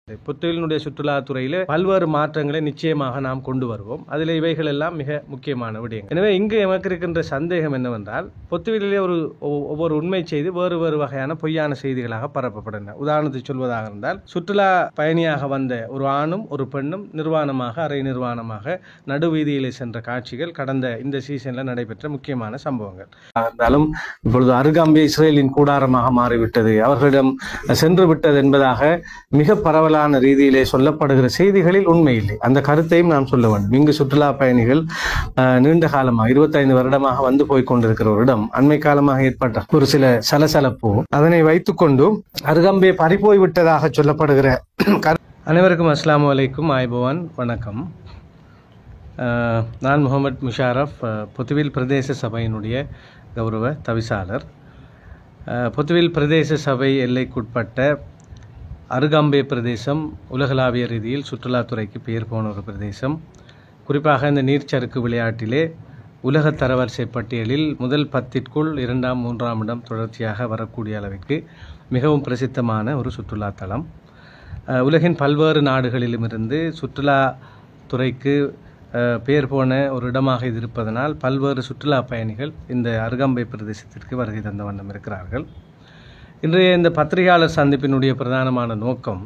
புத்துயிலினுடைய சுற்றுலாத்துறையில் பல்வேறு மாற்றங்களை நிச்சயமாக நாம் கொண்டு வருவோம். அதில் இவைகள் எல்லாம் மிக முக்கியமான விடயங்கள். எனவே இங்கு எமக்கு இருக்கின்ற சந்தேகம் என்னவென்றால், பொத்துவிலே ஒவ்வொரு உண்மை செய்தி வேறு வேறு வகையான பொய்யான செய்திகளாக பரப்பப்படுகின்றன. உதாரணத்துக்கு சொல்வதாக இருந்தால், சுற்றுலா பயணியாக வந்த ஒரு ஆணும் ஒரு பெண்ணும் நிர்வாணமாக அரை நிர்வாணமாக நடுவீதியிலே சென்ற காட்சிகள் கடந்த இந்த சீசனில் நடைபெற்ற முக்கியமான சம்பவங்கள். இருந்தாலும் இப்பொழுது அருகாம்பே இஸ்ரேலின் கூடாரமாக மாறிவிட்டது, அவர்களிடம் சென்று விட்டது என்பதாக மிக பரவலான ரீதியிலே சொல்லப்படுகிற செய்திகளில் உண்மை இல்லை. அந்த கருத்தையும் நாம் சொல்ல வேண்டும். இங்கு சுற்றுலா பயணிகள் நீண்ட காலமாக 25 வருடமாக வந்து போய் கொண்டிருக்கிற ஒரு இடம். அண்மை காலமாக ஏற்பட்ட ஒரு சில சலசலப்பு அதனை வைத்துக்கொண்டு அருகம்பே பறிபோய் விட்டதாக சொல்லப்படுகிற அனைவருக்கும் அஸ்ஸலாமு அலைக்கும், ஆய்பவான், வணக்கம். நான் முகமது முஷாரஃப், பொத்துவில் பிரதேச சபையினுடைய கௌரவ தவிசாளர். பொத்துவில் பிரதேச சபை எல்லைக்குட்பட்ட அருகாம்பே பிரதேசம் உலகளாவிய ரீதியில் சுற்றுலாத்துறைக்கு பெயர் போன ஒரு பிரதேசம். குறிப்பாக இந்த நீர்ச்சறுக்கு விளையாட்டிலே உலக தரவரிசை பட்டியலில் முதல் 10ற்குள் 2ஆம் 3ஆம் இடம் தொடர்ச்சியாக வரக்கூடிய அளவிற்கு மிகவும் பிரசித்தமான ஒரு சுற்றுலாத்தலம். உலகின் பல்வேறு நாடுகளிலுமிருந்து சுற்றுலாத்துறைக்கு பெயர் போன ஒரு இடமாக இது இருப்பதனால் பல்வேறு சுற்றுலா பயணிகள் இந்த அருகாம்பே பிரதேசத்திற்கு வருகை தந்த வண்ணம் இருக்கிறார்கள். இன்றைய இந்த பத்திரிகையாளர் சந்திப்பினுடைய பிரதானமான நோக்கம்,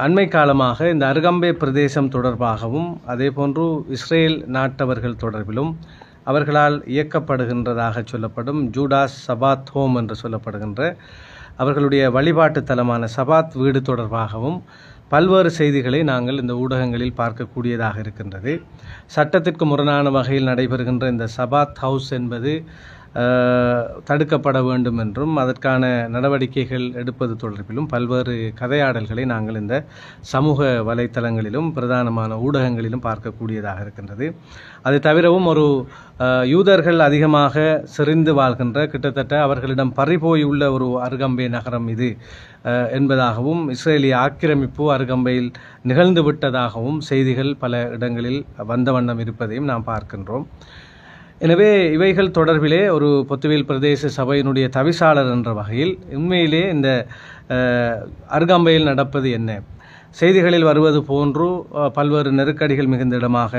அண்மை காலமாக இந்த அருகம்பே பிரதேசம் தொடர்பாகவும் அதேபோன்று இஸ்ரேல் நாட்டவர்கள் தொடர்பிலும் அவர்களால் இயக்கப்படுகின்றதாக சொல்லப்படும் ஜூடாஸ் சபாத் ஹோம் என்று சொல்லப்படுகின்ற அவர்களுடைய வழிபாட்டு தலமான சபாத் வீடு தொடர்பாகவும் பல்வேறு செய்திகளை நாங்கள் இந்த ஊடகங்களில் பார்க்கக்கூடியதாக இருக்கின்றது. சட்டத்திற்கு முரணான வகையில் நடைபெறுகின்ற இந்த சபாத் ஹவுஸ் என்பது தடுக்கப்பட வேண்டும் என்றும் அதற்கான நடவடிக்கைகள் எடுப்பது தொடர்பிலும் பல்வேறு கதையாடல்களை நாங்கள் இந்த சமூக வலைத்தளங்களிலும் பிரதானமான ஊடகங்களிலும் பார்க்கக்கூடியதாக இருக்கின்றது. அது தவிரவும் ஒரு யூதர்கள் அதிகமாக செறிந்து வாழ்கின்ற, கிட்டத்தட்ட அவர்களிடம் பறிபோயுள்ள ஒரு அருகம்பே நகரம் இது என்பதாகவும் இஸ்ரேலிய ஆக்கிரமிப்பு அருகம்பையில் நிகழ்ந்து விட்டதாகவும் செய்திகள் பல இடங்களில் வந்த வண்ணம் இருப்பதையும் நாம் பார்க்கின்றோம். எனவே இவைகள் தொடர்பிலே ஒரு பொத்துவில் பிரதேச சபையினுடைய தவிசாளர் என்ற வகையில் உண்மையிலே இந்த அருகாம்பையில் நடப்பது என்ன, செய்திகளில் வருவது போன்று பல்வேறு நெருக்கடிகள் மிகுந்த இடமாக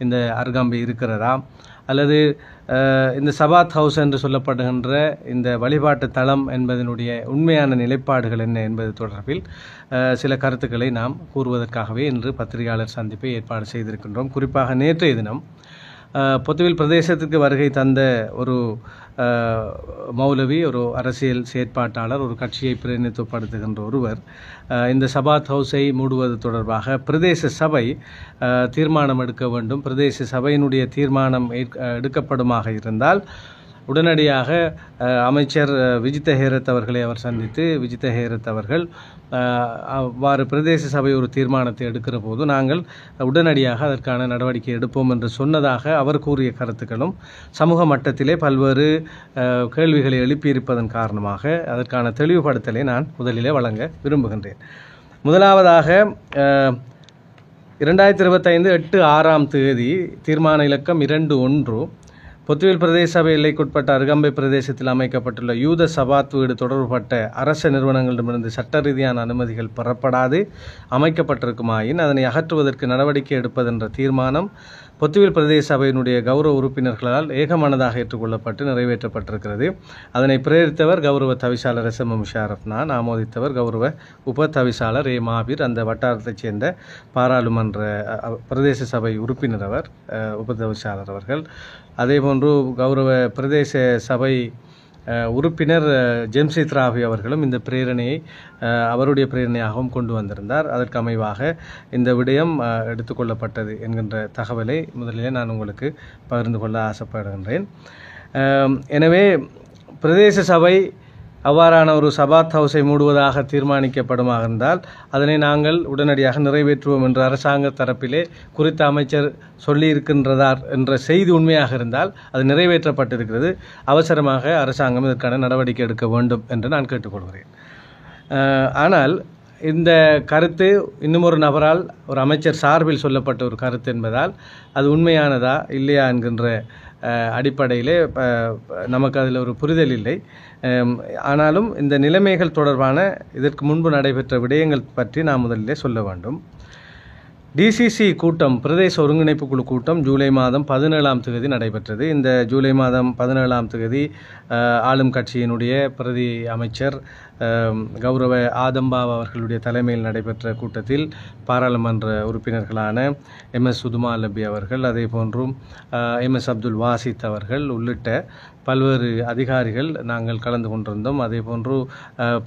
இந்த அருகாம்பை இருக்கிறதா, அல்லது இந்த சபாத் ஹவுஸ் என்று சொல்லப்படுகின்ற இந்த வழிபாட்டு தளம் என்பதனுடைய உண்மையான நிலைப்பாடுகள் என்ன என்பது தொடர்பில் சில கருத்துக்களை நாம் கூறுவதற்காகவே இன்று பத்திரிகையாளர் சந்திப்பை ஏற்பாடு செய்திருக்கின்றோம். குறிப்பாக நேற்றைய தினம் பொத்துவில் பிரதேசத்துக்கு வருகை தந்த ஒரு மௌலவி, ஒரு அரசியல் செயற்பாட்டாளர், ஒரு கட்சியை பிரதிநிதித்துவப்படுத்துகின்ற ஒருவர் இந்த சபாத் ஹவுஸை மூடுவது தொடர்பாக பிரதேச சபை தீர்மானம் எடுக்க வேண்டும், பிரதேச சபையினுடைய தீர்மானம் எடுக்கப்படுமாக இருந்தால் உடனடியாக அமைச்சர் விஜித்த ஹேரத் அவர்களை அவர் சந்தித்து, விஜித்த ஹேரத் அவர்கள் அவ்வாறு பிரதேச சபை ஒரு தீர்மானத்தை எடுக்கிற போது நாங்கள் உடனடியாக அதற்கான நடவடிக்கை எடுப்போம் என்று சொன்னதாக அவர் கூறிய கருத்துக்களும் சமூக மட்டத்திலே பல்வேறு கேள்விகளை எழுப்பியிருப்பதன் காரணமாக அதற்கான தெளிவுபடுத்தலை நான் முதலிலே வழங்க விரும்புகின்றேன். முதலாவதாக 2025 8/6 தீர்மான இலக்கம் 21 பொத்துவில் பிரதேச சபை எல்லைக்குட்பட்ட அருகம்பை பிரதேசத்தில் அமைக்கப்பட்டுள்ள யூத சபாத் வீடு தொடர்புபட்ட அரச நிறுவனங்களிடமிருந்து சட்ட ரீதியான அனுமதிகள் பெறப்படாது அமைக்கப்பட்டிருக்குமாயின் அதனை அகற்றுவதற்கு நடவடிக்கை எடுப்பதென்ற தீர்மானம் பொத்துவில் பிரதேச சபையினுடைய கௌரவ உறுப்பினர்களால் ஏகமனதாக ஏற்றுக்கொள்ளப்பட்டு நிறைவேற்றப்பட்டிருக்கிறது. அதனை பிரேரித்தவர் கௌரவ தவிசாளர் எஸ்.எம். முஷாரஃப், நான் ஆமோதித்தவர் கௌரவ உப தவிசாளர் ஏ. மாபீர், அந்த வட்டாரத்தைச் சேர்ந்த பாராளுமன்ற பிரதேச சபை உறுப்பினர் அவர், உப தவிசாளர் அவர்கள். அதேபோன்று கௌரவ பிரதேச சபை உறுப்பினர் ஜெம்சித் ராவி அவர்களும் இந்த பிரேரணையை அவருடைய பிரேரணையாகவும் கொண்டு வந்திருந்தார். அதற்கு அமைவாக இந்த விடயம் எடுத்துக்கொள்ளப்பட்டது என்கின்ற தகவலை முதலிலே நான் உங்களுக்கு பகிர்ந்து கொள்ள ஆசைப்படுகின்றேன். எனவே பிரதேச சபை அவ்வாறான ஒரு சபாத் ஹவுஸை மூடுவதாக தீர்மானிக்கப்படுமாக இருந்தால் அதனை நாங்கள் உடனடியாக நிறைவேற்றுவோம் என்று அரசாங்க தரப்பிலே குறித்த அமைச்சர் சொல்லியிருக்கின்றதார் என்ற செய்தி உண்மையாக இருந்தால் அது நிறைவேற்றப்பட்டிருக்கிறது. அவசரமாக அரசாங்கம் இதற்கான நடவடிக்கை எடுக்க வேண்டும் என்று நான் கேட்டுக்கொள்கிறேன். ஆனால் இந்த கருத்து இன்னும் ஒரு நபரால், ஒரு அமைச்சர் சார்பில் சொல்லப்பட்ட ஒரு கருத்து என்பதால் அது உண்மையானதா இல்லையா என்கின்ற அடிப்படையிலே நமக்கு அதில் ஒரு புரிதல் இல்லை. ஆனாலும் இந்த நிலைமைகள் தொடர்பான இதற்கு முன்பு நடைபெற்ற விடயங்கள் பற்றி நாம் முதலிலே சொல்ல வேண்டும். டிசிசி கூட்டம், பிரதேச ஒருங்கிணைப்பு குழு கூட்டம் ஜூலை மாதம் 17ஆம் தேதி நடைபெற்றது. இந்த ஜூலை மாதம் 17ஆம் தேதி ஆளும் கட்சியினுடைய பிரதி அமைச்சர் கௌரவ ஆதம்பாவா அவர்களுடைய தலைமையில் நடைபெற்ற கூட்டத்தில் பாராளுமன்ற உறுப்பினர்களான MS சுதுமா லப்பி அவர்கள், அதே போன்றும் MS அப்துல் வாசித் அவர்கள் உள்ளிட்ட பல்வேறு அதிகாரிகள் நாங்கள் கலந்து கொண்டிருந்தோம். அதே போன்று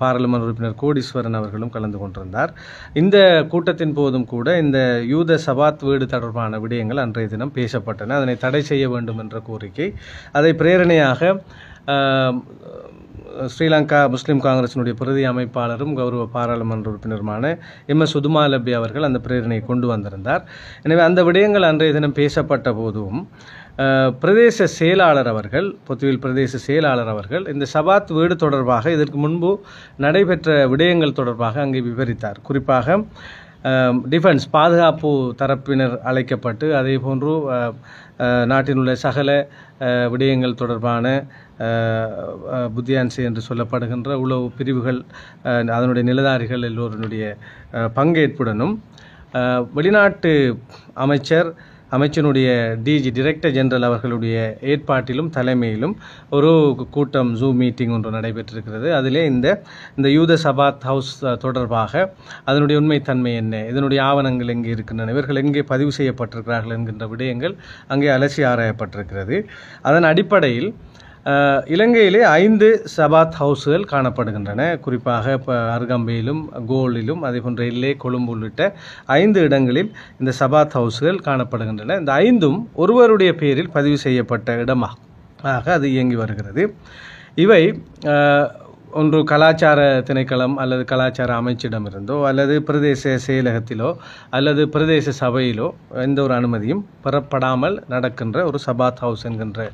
பாராளுமன்ற உறுப்பினர் கோடீஸ்வரன் அவர்களும் கலந்து கொண்டிருந்தார். இந்த கூட்டத்தின் போதும் கூட இந்த யூத சபாத் வீடு தொடர்பான விடயங்கள் அன்றைய தினம் பேசப்பட்டன. அதனை தடை செய்ய வேண்டும் என்ற கோரிக்கை, அதை பிரேரணையாக ஸ்ரீலங்கா முஸ்லீம் காங்கிரசினுடைய பிரதி அமைப்பாளரும் கௌரவ பாராளுமன்ற உறுப்பினருமான MS சுதுமா லப்பி அவர்கள் அந்த பிரேரணையை கொண்டு வந்திருந்தார். எனவே அந்த விடயங்கள் அன்றைய தினம் பேசப்பட்ட போதும் பிரதேச செயலாளர் அவர்கள், பொத்துவில் பிரதேச செயலாளர் அவர்கள் இந்த சபாத் வீடு தொடர்பாக இதற்கு முன்பு நடைபெற்ற விடயங்கள் தொடர்பாக அங்கே விவரித்தார். குறிப்பாக டிஃபென்ஸ் பாதுகாப்பு தரப்பினர் அழைக்கப்பட்டு, அதே போன்று நாட்டில் உள்ள சகல விடயங்கள் தொடர்பான புத்தியான்சி என்று சொல்லப்படுகின்ற உளவு பிரிவுகள், அதனுடைய நிலதாரிகள் எல்லோருடைய பங்கேற்புடனும் வெளிநாட்டு அமைச்சனுடைய DG டைரக்டர் ஜெனரல் அவர்களுடைய ஏற்பாட்டிலும் தலைமையிலும் ஒரு கூட்டம் ஜூம் மீட்டிங் ஒன்று நடைபெற்றிருக்கிறது. அதிலே இந்த யூத சபாத் ஹவுஸ் தொடர்பாக அதனுடைய உண்மைத்தன்மை என்ன, இதனுடைய ஆவணங்கள் எங்கே இருக்கின்றன, இவர்கள் எங்கே பதிவு செய்யப்பட்டிருக்கிறார்கள் என்கின்ற விடயங்கள் அங்கே அலசி ஆராயப்பட்டிருக்கிறது. அதன் அடிப்படையில் இலங்கையிலே 5 சபாத் ஹவுஸ்கள் காணப்படுகின்றன. குறிப்பாக அருகம்பையிலும் கோலிலும் அதே போன்ற எல்லே, கொழும்பு உள்ளிட்ட 5 இடங்களில் இந்த சபாத் ஹவுஸ்கள் காணப்படுகின்றன. இந்த 5ம் ஒருவருடைய பேரில் பதிவு செய்யப்பட்ட இடமாக அது இயங்கி வருகிறது. இவை ஒன்று கலாச்சார திணைக்களம் அல்லது கலாச்சார அமைச்சிடமிருந்தோ அல்லது பிரதேச செயலகத்திலோ அல்லது பிரதேச சபையிலோ எந்த ஒரு அனுமதியும் பெறப்படாமல் நடக்கின்ற ஒரு சபாத் ஹவுஸ் என்கின்ற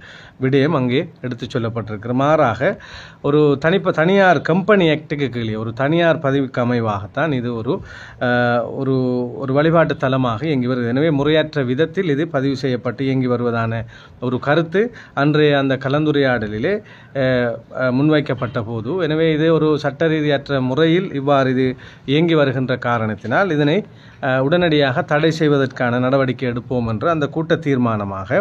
விடயம் அங்கே எடுத்து சொல்லப்பட்டிருக்கிற. மாறாக ஒரு தனியார் கம்பெனி ஆக்டுக்கு கீழே ஒரு தனியார் பதிவுக்கு அமைவாகத்தான் இது ஒரு வழிபாட்டு தலமாக இயங்கி வருகிறது. எனவே முறையற்ற விதத்தில் இது பதிவு செய்யப்பட்டு இயங்கி வருவதான ஒரு கருத்து அன்றைய அந்த கலந்துரையாடலிலே முன்வைக்கப்பட்ட போது, எனவே இது ஒரு சட்ட ரீதியற்ற முறையில் இவ்வாறு இது இயங்கி வருகின்ற காரணத்தினால் இதனை உடனடியாக தடை செய்வதற்கான நடவடிக்கை எடுப்போம் என்று அந்த கூட்ட தீர்மானமாக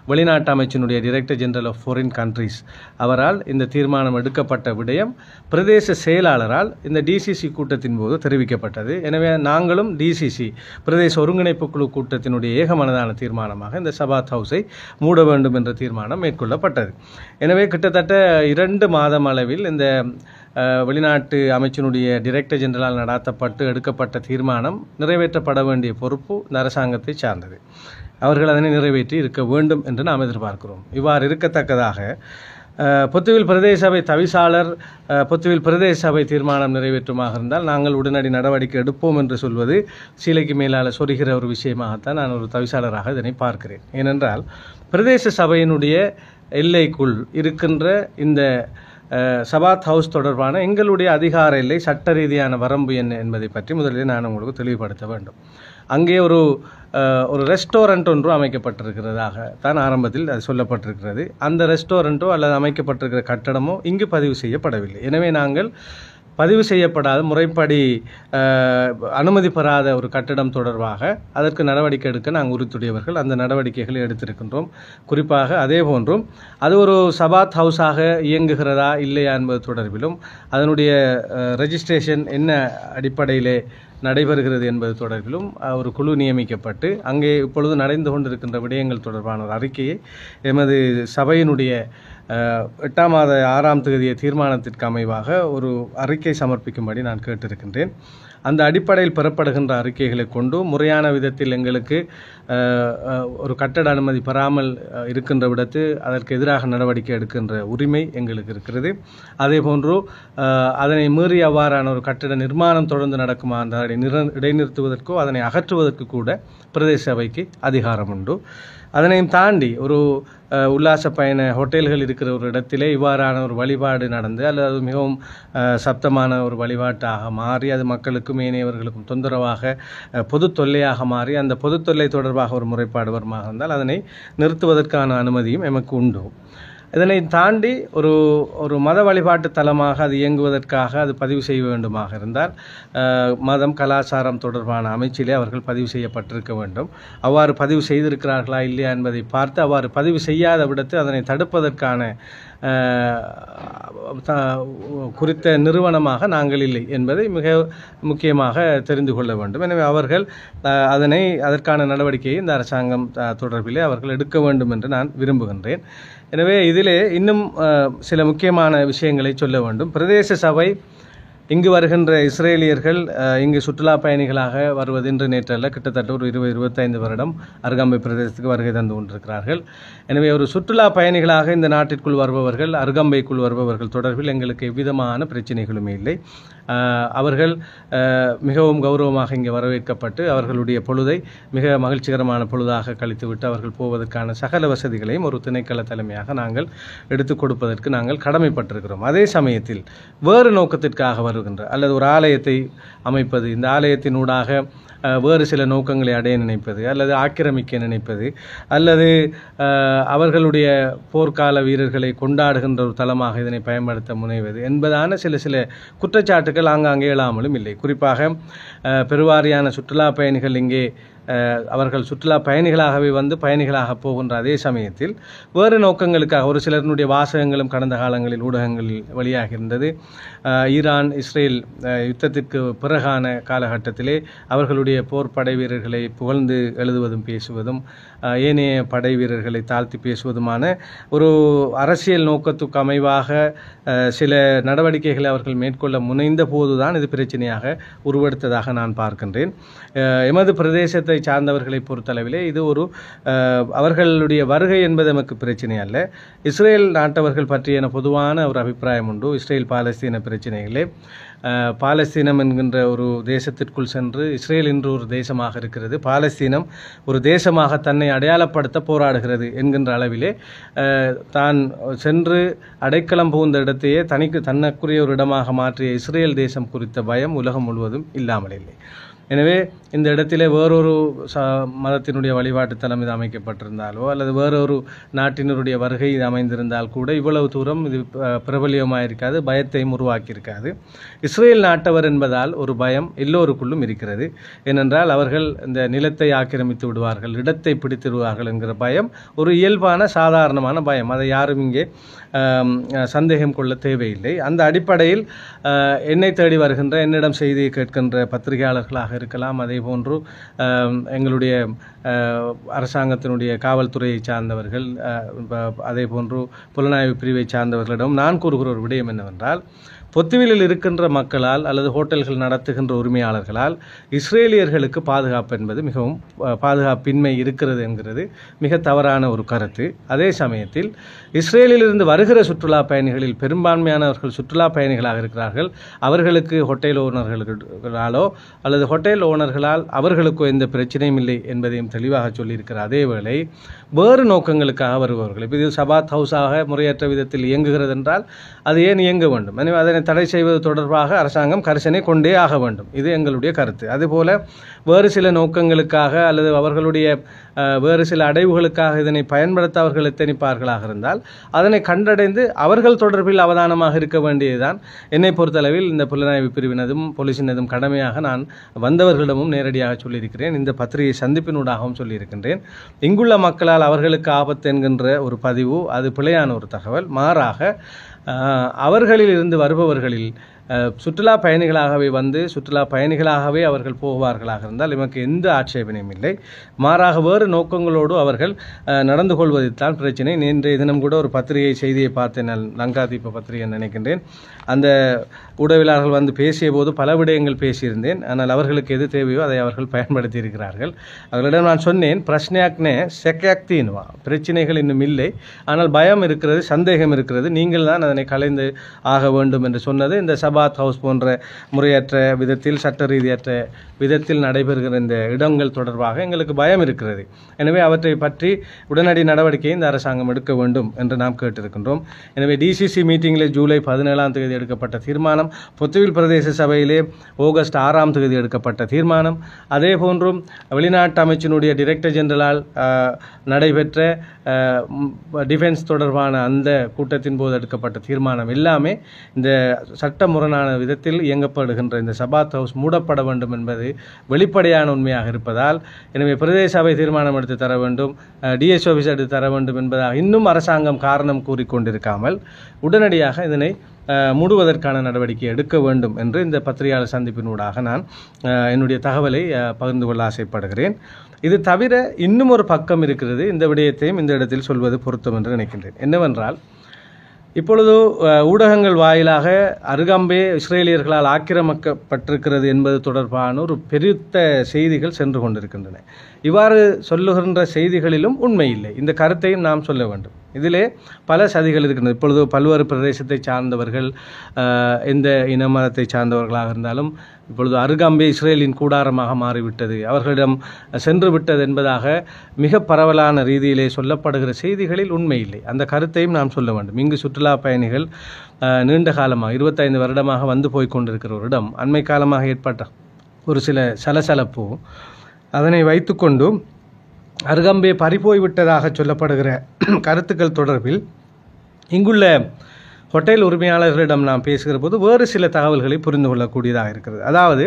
வெளிநாட்டு அமைச்சினுடைய director general of foreign countries அவரால் இந்த தீர்மானம் எடுக்கப்பட்ட விடயம் பிரதேச செயலாளரால் இந்த DCC கூட்டத்தின் போது தெரிவிக்கப்பட்டது. எனவே நாங்களும் DCC பிரதேச ஒருங்கிணைப்பு குழு கூட்டத்தினுடைய ஏகமனதான தீர்மானமாக இந்த சபாத் ஹவுஸை மூட வேண்டும் என்ற தீர்மானம் மேற்கொள்ளப்பட்டது. எனவே கிட்டத்தட்ட 2 மாதம் அளவில் இந்த வெளிநாட்டு அமைச்சினுடைய டைரக்டர் ஜெனரலால் நடாத்தப்பட்டு எடுக்கப்பட்ட தீர்மானம் நிறைவேற்றப்பட வேண்டிய பொறுப்பு இந்த அரசாங்கத்தை சார்ந்தது. அவர்கள் அதனை நிறைவேற்றி இருக்க வேண்டும் என்று நாம் எதிர்பார்க்கிறோம். இவ்வாறு இருக்கத்தக்கதாக பொத்துவில் பிரதேச சபை தவிசாளர் பொத்துவில் பிரதேச சபை தீர்மானம் நிறைவேற்றுமாக இருந்தால் நாங்கள் உடனடி நடவடிக்கை எடுப்போம் என்று சொல்வது சீலைக்கு மேலால் சொருகிற ஒரு விஷயமாகத்தான் நான் ஒரு தவிசாளராக இதனை பார்க்கிறேன். ஏனென்றால் பிரதேச சபையினுடைய எல்லைக்குள் இருக்கின்ற இந்த சபாத் ஹவுஸ் தொடர்பான எங்களுடைய அதிகார எல்லை, சட்ட ரீதியான வரம்பு என்ன என்பதை பற்றி முதலில் நான் உங்களுக்கு தெளிவுபடுத்த வேண்டும். அங்கே ஒரு ரெஸ்டாரண்ட் ஒன்று அமைக்கப்பட்டிருக்கிறதாக தான் ஆரம்பத்தில் அது சொல்லப்பட்டிருக்கிறது. அந்த ரெஸ்டாரண்ட்டோ அல்லது அமைக்கப்பட்டிருக்கிற கட்டடமோ இங்கு பதிவு செய்யப்படவில்லை. எனவே நாங்கள் பதிவு செய்யப்படாத முறைப்படி அனுமதி பெறாத ஒரு கட்டிடம் தொடர்பாக அதற்கு நடவடிக்கை எடுக்க நாங்கள் உறுத்துடையவர்கள் அந்த நடவடிக்கைகளை எடுத்திருக்கின்றோம். குறிப்பாக அதே போன்றும் அது ஒரு சபாத் ஹவுஸாக இயங்குகிறதா இல்லையா என்பது தொடர்பிலும் அதனுடைய ரெஜிஸ்ட்ரேஷன் என்ன அடிப்படையிலே நடைபெறுகிறது என்பது தொடர்பிலும் ஒரு குழு நியமிக்கப்பட்டு அங்கே இப்பொழுது நடந்து கொண்டிருக்கின்ற விடயங்கள் தொடர்பான ஒரு அறிக்கையை எமது சபையினுடைய 8ஆம் மாத 6ஆம் தேதிய தீர்மானத்திற்கு அமைவாக ஒரு அறிக்கை சமர்ப்பிக்கும்படி நான் கேட்டிருக்கின்றேன். அந்த அடிப்படையில் பெறப்படுகின்ற அறிக்கைகளை கொண்டு முறையான விதத்தில் எங்களுக்கு ஒரு கட்டட அனுமதி பெறாமல் இருக்கின்ற விடத்து அதற்கு எதிராக நடவடிக்கை எடுக்கின்ற உரிமை எங்களுக்கு இருக்கிறது. அதே போன்று அதனை மீறி அவ்வாறான ஒரு கட்டட நிர்மாணம் தொடர்ந்து நடக்குமா அந்த இடைநிறுத்துவதற்கோ அதனை அகற்றுவதற்கு கூட பிரதேச சபைக்கு அதிகாரம் உண்டு. அதனையும் தாண்டி ஒரு உல்லாச பயண ஹோட்டல்கள் இருக்கிற ஒரு இடத்திலே இவ்வாறான ஒரு வழிபாடு நடந்து அல்லது மிகவும் சப்தமான ஒரு வழிபாட்டாக மாறி அது மக்களுக்கும் ஏனையவர்களுக்கும் தொந்தரவாக பொது தொல்லையாக மாறி அந்த பொது தொல்லை தொடர்பாக ஒரு முறைப்பாடு வருமாக இருந்தால் அதனை நிறுத்துவதற்கான அனுமதியும் எமக்கு உண்டு. இதனை தாண்டி ஒரு மத வழிபாட்டு தலமாக அது இயங்குவதற்காக அது பதிவு செய்ய வேண்டுமாக இருந்தால் மதம் கலாச்சாரம் தொடர்பான அமைச்சிலே அவர்கள் பதிவு செய்யப்பட்டிருக்க வேண்டும். அவ்வாறு பதிவு செய்திருக்கிறார்களா இல்லையா என்பதை பார்த்து அவ்வாறு பதிவு செய்யாத விடத்து அதனை தடுப்பதற்கான குறித்த நிறுவனமாக நாங்கள் இல்லை என்பதை மிக முக்கியமாக தெரிந்து கொள்ள வேண்டும். எனவே அவர்கள் அதற்கான நடவடிக்கையை இந்த அரசாங்கம் தொடர்பிலே அவர்கள் எடுக்க வேண்டும் என்று நான் விரும்புகின்றேன். எனவே இதிலே இன்னும் சில முக்கியமான விஷயங்களை சொல்ல வேண்டும். பிரதேச சபை இங்கு வருகின்ற இஸ்ரேலியர்கள் இங்கு சுற்றுலா பயணிகளாக வருவது இன்று நேற்றல்ல, கிட்டத்தட்ட ஒரு 20-25 வருடம் அருகாம்பை பிரதேசத்துக்கு வருகை தந்து கொண்டிருக்கிறார்கள். எனவே ஒரு சுற்றுலா பயணிகளாக இந்த நாட்டிற்குள் வருபவர்கள், அருகாம்பைக்குள் வருபவர்கள் தொடர்பில் எங்களுக்கு எவ்விதமான பிரச்சனைகளுமே இல்லை. அவர்கள் மிகவும் கௌரவமாக இங்கே வரவேற்கப்பட்டு அவர்களுடைய பொழுதை மிக மகிழ்ச்சிகரமான பொழுதாக கழித்துவிட்டு அவர்கள் போவதற்கான சகல வசதிகளையும் ஒரு திணைக்கள தலைமையாக நாங்கள் எடுத்துக் கொடுப்பதற்கு நாங்கள் கடமைப்பட்டிருக்கிறோம். அதே சமயத்தில் வேறு நோக்கத்திற்காக வருகின்ற அல்லது ஒரு ஆலயத்தை அமைப்பது, இந்த ஆலயத்தினூடாக வேறு சில நோக்கங்களை அடைய நினைப்பது அல்லது ஆக்கிரமிக்க நினைப்பது அல்லது அவர்களுடைய போர்க்கால வீரர்களை கொண்டாடுகின்ற ஒரு தளமாக இதனை பயன்படுத்த முனைவது என்பதான சில குற்றச்சாட்டுகள் ஆங்காங்கே எழாமலும் இல்லை. குறிப்பாக பெருவாரியான சுற்றுலா பயணிகள் இங்கே அவர்கள் சுற்றுலா பயணிகளாகவே வந்து பயணிகளாக போகின்ற அதே சமயத்தில் வேறு நோக்கங்களுக்காக ஒரு சிலருடைய வாசகங்களும் கடந்த காலங்களில் ஊடகங்களில் வெளியாகியிருந்தது. ஈரான் இஸ்ரேல் யுத்தத்திற்கு பிறகான காலகட்டத்திலே அவர்களுடைய போர் படை வீரர்களை புகழ்ந்து எழுதுவதும் பேசுவதும் ஏனைய படை வீரர்களை தாழ்த்தி பேசுவதுமான ஒரு அரசியல் நோக்கத்துக்கு அமைவாக சில நடவடிக்கைகளை அவர்கள் மேற்கொள்ள முனைந்த போதுதான் இது பிரச்சனையாக உருவெடுத்ததாக நான் பார்க்கின்றேன். எமது பிரதேசத்தை சார்ந்தவர்களை பொறுத்தளவிலே இது அவர்களுடைய வருகை என்பது நமக்கு பிரச்சனை அல்ல. இஸ்ரேல் நாட்டவர்கள் பற்றிய பொதுவான ஒரு அபிப்பிராயம் உண்டு. இஸ்ரேல் பாலஸ்தீன பிரச்சனைகளே பாலஸ்தீனம் என்கின்ற ஒரு தேசத்திற்குள் சென்று இஸ்ரேல் என்று ஒரு தேசமாக இருக்கிறது, பாலஸ்தீனம் ஒரு தேசமாக தன்னை அடையாளப்படுத்த போராடுகிறது என்கின்ற அளவிலே தான் சென்று அடைக்கலம் புகுந்த இடத்தையே தனக்குரிய ஒரு இடமாக மாற்றிய இஸ்ரேல் தேசம் குறித்த பயம் உலகம் முழுவதும் இல்லாமல் இல்லை. எனவே இந்த இடத்திலே வேறொரு மதத்தினுடைய வழிபாட்டு தலம் இது அமைக்கப்பட்டிருந்தாலோ அல்லது வேறொரு நாட்டினருடைய வருகை இது அமைந்திருந்தால் கூட இவ்வளவு தூரம் இது பிரபலியமாக இருக்காது, பயத்தையும் உருவாக்கியிருக்காது. இஸ்ரேல் நாட்டவர் என்பதால் ஒரு பயம் எல்லோருக்குள்ளும் இருக்கிறது. ஏனென்றால் அவர்கள் இந்த நிலத்தை ஆக்கிரமித்து விடுவார்கள், இடத்தை பிடித்து விடுவார்கள் என்கிற பயம் ஒரு இயல்பான சாதாரணமான பயம். அதை யாரும் இங்கே சந்தேகம் கொள்ள தேவையில்லை. அந்த அடிப்படையில் என்னை தேடி வருகின்ற, என்னிடம் செய்தியை கேட்கின்ற பத்திரிகையாளர்களாக இருக்கலாம், அதே போன்று எங்களுடைய அரசாங்கத்தினுடைய காவல்துறையை சார்ந்தவர்கள், அதே போன்று புலனாய்வு பிரிவை சார்ந்தவர்களிடம் நான் கூறுகிற ஒரு விடயம் என்னவென்றால், பொத்துவிலில் இருக்கின்ற மக்களால் அல்லது ஹோட்டல்கள் நடத்துகின்ற உரிமையாளர்களால் இஸ்ரேலியர்களுக்கு பாதுகாப்பு என்பது மிகவும் பாதுகாப்பின்மை இருக்கிறது என்கிறது மிக தவறான ஒரு கருத்து. அதே சமயத்தில் இஸ்ரேலிலிருந்து வருகிற சுற்றுலா பயணிகளில் பெரும்பான்மையானவர்கள் சுற்றுலா பயணிகளாக இருக்கிறார்கள். அவர்களுக்கு ஹோட்டல் ஓனர்களாலோ அல்லது ஹோட்டல் ஓனர்களால் அவர்களுக்கோ எந்த பிரச்சனையும் இல்லை என்பதையும் தெளிவாக சொல்லியிருக்கிற அதேவேளை வேறு நோக்கங்களுக்காக வருபவர்கள், இப்போ இது சபாத் ஹவுஸாக முறையற்ற விதத்தில் இயங்குகிறது என்றால் அது ஏன் இயங்க வேண்டும்? எனவே அதனை தடை செய்வது தொடர்பாக அரசாங்கம் கரிசனை கொண்டே ஆக வேண்டும். இது எங்களுடைய கருத்து. அதுபோல வேறு சில நோக்கங்களுக்காக அல்லது அவர்களுடைய வேறு சில அடைவுகளுக்காக இதனை பயன்படுத்த அவர்கள் எத்தனிப்பார்களாக இருந்தால் அதனை கண்டடைந்து அவர்கள் தொடர்பில் அவதானமாக இருக்க வேண்டியதுதான் என்னை பொறுத்தளவில் இந்த புலனாய்வு பிரிவினதும் போலீசினதும் கடமையாக நான் வந்தவர்களிடமும் நேரடியாக சொல்லியிருக்கிறேன். இந்த பத்திரிகை சந்திப்பினூடாகவும் சொல்லியிருக்கின்றேன். இங்குள்ள மக்களால் அவர்களுக்கு ஆபத்து என்கின்ற ஒரு பதிவு அது பிழையான ஒரு தகவல். மாறாக அவர்களில் இருந்து வருபவர்களில் சுற்றுலா பயணிகளாகவே வந்து சுற்றுலா பயணிகளாகவே அவர்கள் போவார்களாக இருந்தால் எமக்கு எந்த ஆட்சேபனையும் இல்லை. மாறாக வேறு நோக்கங்களோடு அவர்கள் நடந்து கொள்வதுதான் பிரச்சனை. இன்றைய தினம் கூட ஒரு பத்திரிகை செய்தியை பார்த்தேன், நான் லங்காதீப பத்திரிகை நினைக்கின்றேன். அந்த ஊடகவியலாளர்கள் வந்து பேசிய போது பல விடயங்கள் பேசியிருந்தேன். ஆனால் அவர்களுக்கு எது தேவையோ அதை அவர்கள் பயன்படுத்தி இருக்கிறார்கள். அவர்களிடம் நான் சொன்னேன், பிரச்சனையாக்னே செக்யாக்தின்வா, பிரச்சனைகள் இன்னும் இல்லை, ஆனால் பயம் இருக்கிறது, சந்தேகம் இருக்கிறது, நீங்கள் தான் அதனை கலைந்து ஆக வேண்டும் என்று சொன்னது இந்த சபா சபாத் ஹவுஸ் போன்ற முறையற்ற விதத்தில் சட்ட ரீதியற்ற விதத்தில் நடைபெறுகிற இந்த இடங்கள் தொடர்பாக எங்களுக்கு பயம் இருக்கிறது. எனவே அவற்றை பற்றி உடனடி நடவடிக்கையை இந்த அரசாங்கம் எடுக்க வேண்டும் என்று நாம் கேட்டிருக்கின்றோம். எனவே டிசிசி மீட்டிங்கில் ஜூலை 17 எடுக்கப்பட்ட தீர்மானம், பொத்துவில் பிரதேச சபையிலே ஆகஸ்ட் 6 எடுக்கப்பட்ட தீர்மானம், அதே போன்றும் வெளிநாட்டு அமைச்சினுடைய டைரக்டர் ஜெனரலால் நடைபெற்ற டிஃபென்ஸ் தொடர்பான அந்த கூட்டத்தின் போது எடுக்கப்பட்ட தீர்மானம் எல்லாமே இந்த சட்ட முரணான விதத்தில் இயங்கப்படுகின்ற இந்த சபாத் ஹவுஸ் மூடப்பட வேண்டும் என்பது வெளிப்படையான உண்மையாக இருப்பதால், எனவே பிரதேச சபை தீர்மானம் எடுத்து தர வேண்டும், டிஎஸ் ஆஃபீஸ் எடுத்து தர வேண்டும் என்பதாக இன்னும் அரசாங்கம் காரணம் கூறிக்கொண்டிருக்காமல் உடனடியாக இதனை மூடுவதற்கான நடவடிக்கை எடுக்க வேண்டும் என்று இந்த பத்திரிகையாளர் சந்திப்பினூடாக நான் என்னுடைய தகவலை பகிர்ந்து கொள்ள ஆசைப்படுகிறேன். இது தவிர இன்னும் ஒரு பக்கம் இருக்கிறது. இந்த விடயத்தையும் இந்த இடத்தில் சொல்வது பொருத்தம் என்று நினைக்கின்றேன். என்னவென்றால், இப்பொழுது ஊடகங்கள் வாயிலாக அருகம்பே இஸ்ரேலியர்களால் ஆக்கிரமிக்கப்பட்டிருக்கிறது என்பது தொடர்பான ஒரு பெருத்த செய்திகள் சென்று கொண்டிருக்கின்றன. இவ்வாறு சொல்லுகின்ற செய்திகளிலும் உண்மை இல்லை. இந்த கருத்தையும் நாம் சொல்ல வேண்டும். இதிலே பல சதிகள் இருக்கின்றன. இப்பொழுது பல்வேறு பிரதேசத்தை சார்ந்தவர்கள், எந்த இன மதத்தை சார்ந்தவர்களாக இருந்தாலும் இப்பொழுது அருகம்பே இஸ்ரேலின் கூடாரமாக மாறிவிட்டது, அவர்களிடம் சென்று விட்டது என்பதாக மிக பரவலான ரீதியிலே சொல்லப்படுகிற செய்திகளில் உண்மை இல்லை. அந்த கருத்தையும் நாம் சொல்ல வேண்டும். இங்கு சுற்றுலா பயணிகள் நீண்ட காலமாக 25 வருடமாக வந்து போய் கொண்டிருக்கிற ஒரு இடம், அண்மை காலமாக ஏற்பட்ட ஒரு சில சலசலப்பு, அதனை வைத்துக்கொண்டு அருகம்பே பறிபோய்விட்டதாக சொல்லப்படுகிற கருத்துக்கள் தொடர்பில் இங்குள்ள ஹோட்டல் உரிமையாளர்களிடம் நாம் பேசுகிற போது வேறு சில தகவல்களை புரிந்து கொள்ளக்கூடியதாக இருக்கிறது. அதாவது,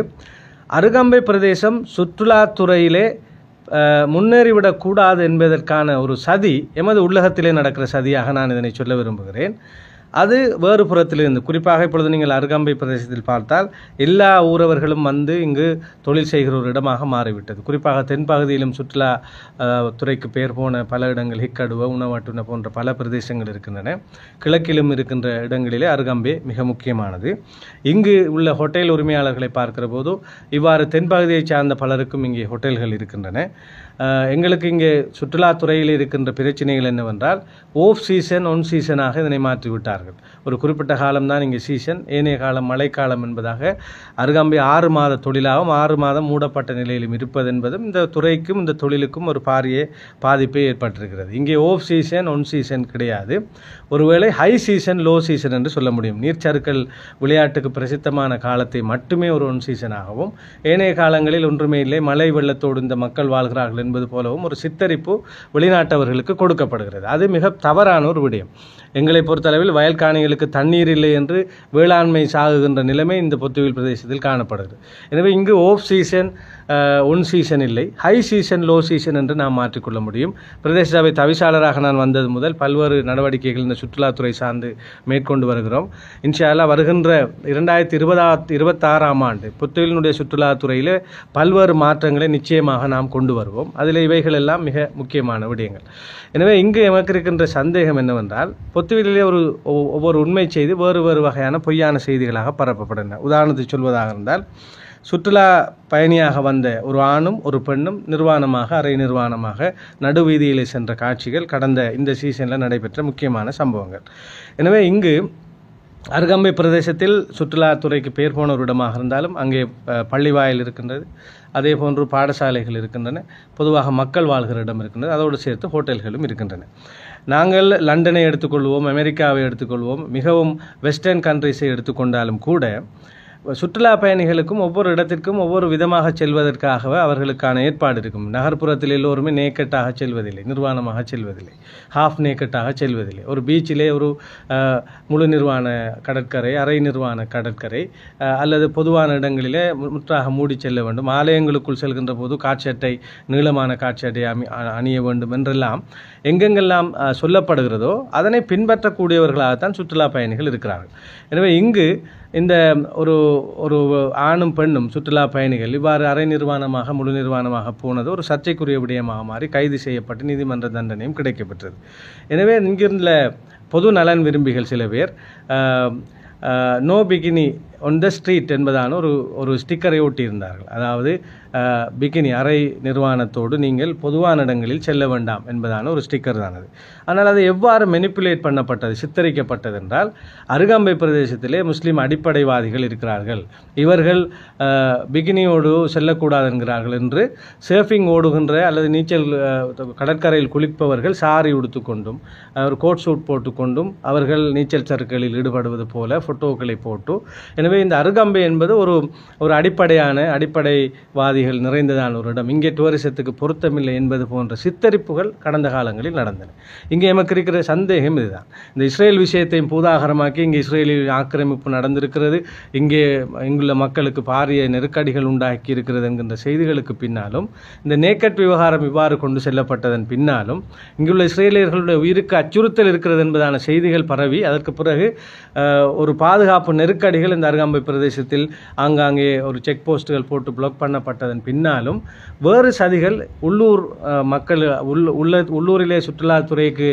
அருகம்பை பிரதேசம் சுற்றுலாத்துறையிலே முன்னேறிவிடக்கூடாது என்பதற்கான ஒரு சதி எமது உள்ளகத்திலே நடக்கிற சதியாக நான் இதனை சொல்ல விரும்புகிறேன். அது வேறு புறத்திலிருந்து, குறிப்பாக இப்பொழுது நீங்கள் அருகம்பை பிரதேசத்தில் பார்த்தால் எல்லா ஊரவர்களும் வந்து இங்கு தொழில் செய்கிற ஒரு இடமாக மாறிவிட்டது. குறிப்பாக தென்பகுதியிலும் சுற்றுலா துறைக்கு பெயர் போன பல இடங்கள், ஹிக்கடுவ, உணவாட்டுன போன்ற பல பிரதேசங்கள் இருக்கின்றன. கிழக்கிலும் இருக்கின்ற இடங்களிலே அருகம்பே மிக முக்கியமானது. இங்கு உள்ள ஹோட்டல் உரிமையாளர்களை பார்க்கிற போது இவ்வாறு தென்பகுதியை சார்ந்த பலருக்கும் இங்கே ஹோட்டல்கள் இருக்கின்றன. எங்களுக்கு இங்கே சுற்றுலாத்துறையில் இருக்கின்ற பிரச்சனைகள் என்னவென்றால், ஓஃப் சீசன் ஒன் சீசனாக இதனை மாற்றிவிட்டார்கள். ஒரு குறிப்பிட்ட காலம்தான் இங்கே சீசன், ஏனைய காலம் மழைக்காலம் என்பதாக அருகம்பை 6 மாத தொழிலாகவும் 6 மாதம் மூடப்பட்ட நிலையிலும் இருப்பது என்பதும் இந்த துறைக்கும் இந்த தொழிலுக்கும் ஒரு பாரிய பாதிப்பை ஏற்பட்டிருக்கிறது. இங்கே ஓஃப் சீசன் ஒன் சீசன் கிடையாது. ஒருவேளை ஹை சீசன் லோ சீசன் என்று சொல்ல முடியும். நீர்ச்சறுக்கல் விளையாட்டுக்கு பிரசித்தமான காலத்தை மட்டுமே ஒரு ஒன் சீசனாகவும், ஏனைய காலங்களில் ஒன்றுமே இல்லை, மழை வெள்ளத்தோடு இந்த மக்கள் வாழ்கிறார்கள் என்பது போலவும் ஒரு சித்தரிப்பு வெளிநாட்டவர்களுக்கு கொடுக்கப்படுகிறது. அது மிக தவறான ஒரு விடயம். எங்களை பொறுத்தளவில் வயல் காணிகளுக்கு தண்ணீர் இல்லை என்று வேளாண்மை சாகுகின்ற நிலைமை இந்த பொத்துவில் பிரதேசத்தில் காணப்படுகிறது. எனவே இங்கு ஓஃப் சீசன் ஒன் சீசன் இல்லை, ஹை சீசன் லோ சீசன் என்று நாம் மாற்றிக்கொள்ள முடியும். பிரதேச சபை தவிசாளராக நான் வந்தது முதல் பல்வேறு நடவடிக்கைகள் இந்த சுற்றுலாத்துறை சார்ந்து மேற்கொண்டு வருகிறோம். இன்ஷா அல்லாஹ் வருகின்ற 2026 ஆண்டு பொத்துவிலினுடைய சுற்றுலாத்துறையில் பல்வேறு மாற்றங்களை நிச்சயமாக நாம் கொண்டு வருவோம். அதில் இவைகள் எல்லாம் மிக முக்கியமான விடயங்கள். எனவே இங்கு எமக்கு இருக்கின்ற சந்தேகம் என்னவென்றால், பொத்துவிலே ஒவ்வொரு உண்மை செய்தி வேறு வேறு வகையான பொய்யான செய்திகளாக பரப்பப்படுகின்றன. உதாரணத்துக்கு சொல்வதாக இருந்தால், சுற்றுலா பயணியாக வந்த ஒரு ஆணும் ஒரு பெண்ணும் நிர்வாணமாக அரை நிர்வாணமாக நடுவீதியிலே சென்ற காட்சிகள் கடந்த இந்த சீசனில் நடைபெற்ற முக்கியமான சம்பவங்கள். எனவே இங்கு அருகம்பை பிரதேசத்தில் சுற்றுலாத்துறைக்கு பெயர் போன ஒரு இடமாக இருந்தாலும் அங்கே பள்ளிவாயில் இருக்கின்றது, அதே போன்று பாடசாலைகள் இருக்கின்றன, பொதுவாக மக்கள் வாழ்கிற இடம் இருக்கின்றது, அதோடு சேர்த்து ஹோட்டல்களும் இருக்கின்றன. நாங்கள் லண்டனை எடுத்துக்கொள்வோம், அமெரிக்காவை எடுத்துக்கொள்வோம், மிகவும் வெஸ்டர்ன் கண்ட்ரிஸை எடுத்துக்கொண்டாலும் கூட சுற்றுலா பயணிகளுக்கும் ஒவ்வொரு இடத்திற்கும் ஒவ்வொரு விதமாக செல்வதற்காகவே அவர்களுக்கான ஏற்பாடு இருக்கும். நகர்ப்புறத்தில் எல்லோருமே நேக்கட்டாக செல்வதில்லை, நிர்வாணமாக செல்வதில்லை, ஹாஃப் நேக்கட்டாக செல்வதில்லை. ஒரு பீச்சிலே ஒரு முழு நிர்வாண கடற்கரை, அரை நிர்வாண கடற்கரை அல்லது பொதுவான இடங்களிலே முற்றாக மூடி செல்ல வேண்டும். ஆலயங்களுக்குள் செல்கின்ற போது காட்சட்டை, நீளமான காட்சட்டை அணிய வேண்டும் என்றெல்லாம் எங்கெங்கெல்லாம் சொல்லப்படுகிறதோ அதனை பின்பற்றக்கூடியவர்களாகத்தான் சுற்றுலா பயணிகள் இருக்கிறார்கள். எனவே இங்கு இந்த ஒரு ஆணும் பெண்ணும் சுற்றுலா பயணிகள் இவ்வாறு அரை நிர்வாணமாக முழு நிர்வாணமாக போனது ஒரு சர்ச்சைக்குரிய விடயமாக மாறி கைது செய்யப்பட்டு நீதிமன்ற தண்டனையும் கிடைக்கப்பெற்றது. எனவே இங்கிருந்த பொது நலன் விரும்பிகள் சில பேர் no bikini on the street என்பதான ஒரு ஸ்டிக்கரை ஒட்டியிருந்தார்கள். அதாவது பிகினி அரை நிர்வாணத்தோடு நீங்கள் பொதுவான இடங்களில் செல்ல வேண்டாம் என்பதான ஒரு ஸ்டிக்கர் தான் அது. ஆனால் அது எவ்வாறு மெனிப்புலேட் பண்ணப்பட்டது, சித்தரிக்கப்பட்டது என்றால், அருகாம்பை பிரதேசத்திலே முஸ்லீம் அடிப்படைவாதிகள் இருக்கிறார்கள், இவர்கள் பிகினியோடு செல்லக்கூடாது என்கிறார்கள் என்று சர்ஃபிங் ஓடுகின்ற அல்லது நீச்சல் கடற்கரையில் குளிப்பவர்கள் சாரி உடுத்துக்கொண்டும் ஒரு கோட் சூட் போட்டுக்கொண்டும் அவர்கள் நீச்சல் சறுக்களில் ஈடுபடுவது போல ஃபோட்டோக்களை போட்டு, எனவே இந்த அருகாம்பை என்பது ஒரு அடிப்படைவாதிகள் நிறைந்ததான ஒரு இடம், இங்கே டூரிசத்துக்கு பொருத்தமில்லை என்பது போன்ற சித்தரிப்புகள் கடந்த காலங்களில் நடந்தன. இங்கே எமக்கு இருக்கிற சந்தேகம் இதுதான். இந்த இஸ்ரேல் விஷயத்தையும் பூதாகரமாக்கி இங்கே இஸ்ரேலில் ஆக்கிரமிப்பு நடந்திருக்கிறது, இங்குள்ள மக்களுக்கு பாரிய நெருக்கடிகள் உண்டாக்கி இருக்கிறது என்கின்ற செய்திகளுக்கு பின்னாலும், இந்த நேக்கட் விவகாரம் இவ்வாறு கொண்டு செல்லப்பட்டதன் பின்னாலும், இங்குள்ள இஸ்ரேலியர்களுடைய உயிருக்கு அச்சுறுத்தல் இருக்கிறது என்பதான செய்திகள் பரவி, அதற்கு பிறகு ஒரு பாதுகாப்பு நெருக்கடிகள் இந்த அருகாம்பை பிரதேசத்தில் ஆங்காங்கே ஒரு செக் போஸ்ட்டுகள் போட்டு பிளாக் பண்ணப்பட்டதன் பின்னாலும் வேறு சதிகள் உள்ளூர் மக்கள் உள்ளூரிலே சுற்றுலாத்துறைக்கு